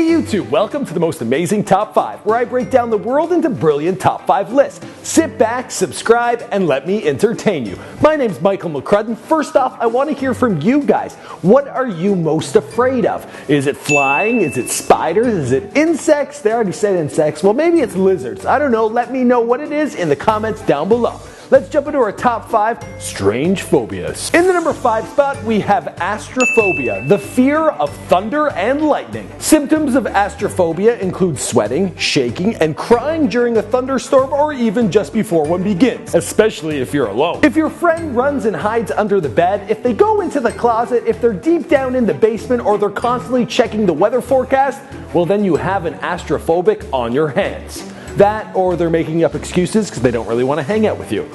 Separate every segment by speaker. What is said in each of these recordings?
Speaker 1: Hey YouTube, welcome to the most amazing top 5, where I break down the world into brilliant top 5 lists. Sit back, subscribe, and let me entertain you. My name's Michael McCrudden. First off, I want to hear from you guys. What are you most afraid of? Is it flying? Is it spiders? Is it insects? They already said insects. Well, maybe it's lizards. I don't know. Let me know what it is in the comments down below. Let's jump into our top 5 strange phobias. In the number 5 spot, we have Astraphobia, the fear of thunder and lightning. Symptoms of Astraphobia include sweating, shaking, and crying during a thunderstorm or even just before one begins, especially if you're alone. If your friend runs and hides under the bed, if they go into the closet, if they're deep down in the basement, or they're constantly checking the weather forecast, well then you have an astrophobic on your hands. That, or they're making up excuses because they don't really want to hang out with you.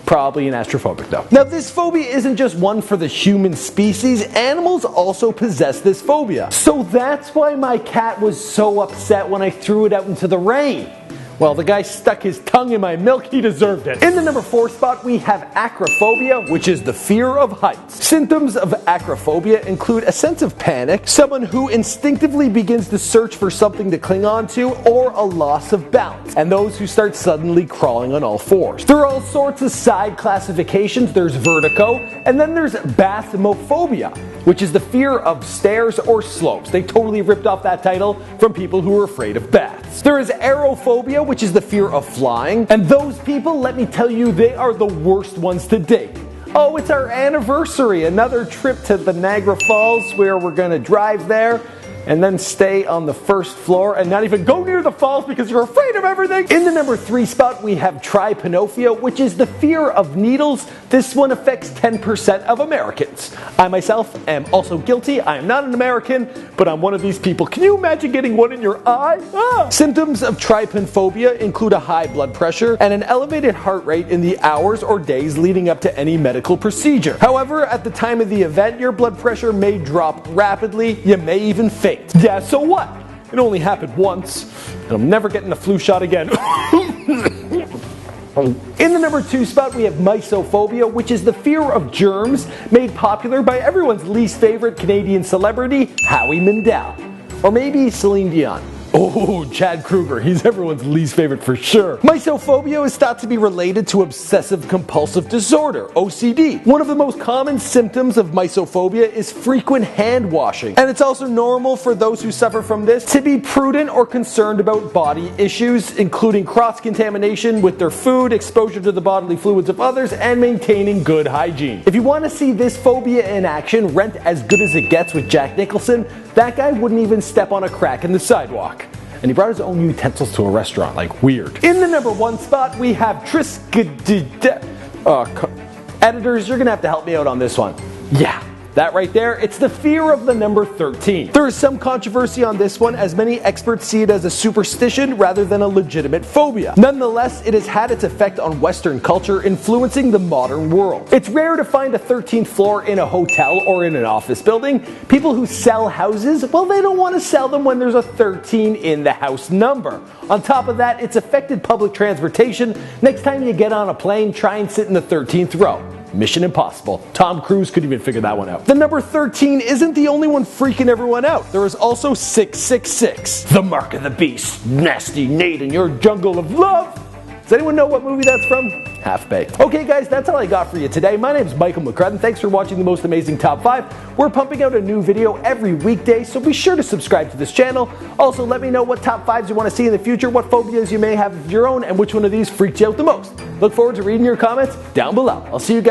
Speaker 1: Probably an astrophobic though. Now this phobia isn't just one for the human species, animals also possess this phobia. So that's why my cat was so upset when I threw it out into the rain. Well, the guy stuck his tongue in my milk, he deserved it. In the number 4 spot, we have Acrophobia, which is the fear of heights. Symptoms of Acrophobia include a sense of panic, someone who instinctively begins to search for something to cling on to, or a loss of balance, and those who start suddenly crawling on all fours. There are all sorts of side classifications. There's vertigo, and then there's Bathymophobia, which is the fear of stairs or slopes. They totally ripped off that title from people who are afraid of bats. There is Aerophobia, which is the fear of flying. And those people, let me tell you, they are the worst ones to date. Oh, it's our anniversary. Another trip to the Niagara Falls where we're going to drive there and then stay on the first floor and not even go near the falls because you're afraid of everything. In the number 3 spot, we have trypanophobia, which is the fear of needles. This one affects 10% of Americans. I myself am also guilty. I am not an American, but I'm one of these people. Can you imagine getting one in your eye? Symptoms of trypanophobia include a high blood pressure and an elevated heart rate in the hours or days leading up to any medical procedure. However, at the time of the event, your blood pressure may drop rapidly. You may even faint. Yeah, so what? It only happened once, and I'm never getting a flu shot again. In the number 2 spot, we have Mysophobia, which is the fear of germs, made popular by everyone's least favorite Canadian celebrity, Howie Mandel. Or maybe Celine Dion. Oh, Chad Kruger, he's everyone's least favorite for sure. Mysophobia is thought to be related to obsessive compulsive disorder, OCD. One of the most common symptoms of mysophobia is frequent hand washing. And it's also normal for those who suffer from this to be prudent or concerned about body issues, including cross-contamination with their food, exposure to the bodily fluids of others, and maintaining good hygiene. If you want to see this phobia in action, rent As Good As It Gets with Jack Nicholson. That guy wouldn't even step on a crack in the sidewalk. And he brought his own utensils to a restaurant, like weird. In the number 1 spot, we have editors, you're gonna have to help me out on this one. Yeah, that right there, it's the fear of the number 13. There is some controversy on this one, as many experts see it as a superstition rather than a legitimate phobia. Nonetheless, it has had its effect on Western culture, influencing the modern world. It's rare to find a 13th floor in a hotel or in an office building. People who sell houses, well, they don't want to sell them when there's a 13 in the house number. On top of that, it's affected public transportation. Next time you get on a plane, try and sit in the 13th row. Mission impossible. Tom Cruise couldn't even figure that one out. The number 13 isn't the only one freaking everyone out. There is also 666. The Mark of the Beast. Nasty Nate in your jungle of love. Does anyone know what movie that's from? Half-Baked. Okay guys, that's all I got for you today. My name is Michael McCrudden. Thanks for watching the most amazing top 5. We're pumping out a new video every weekday, so be sure to subscribe to this channel. Also, let me know what top 5s you want to see in the future, what phobias you may have of your own, and which one of these freaked you out the most. Look forward to reading your comments down below. I'll see you guys.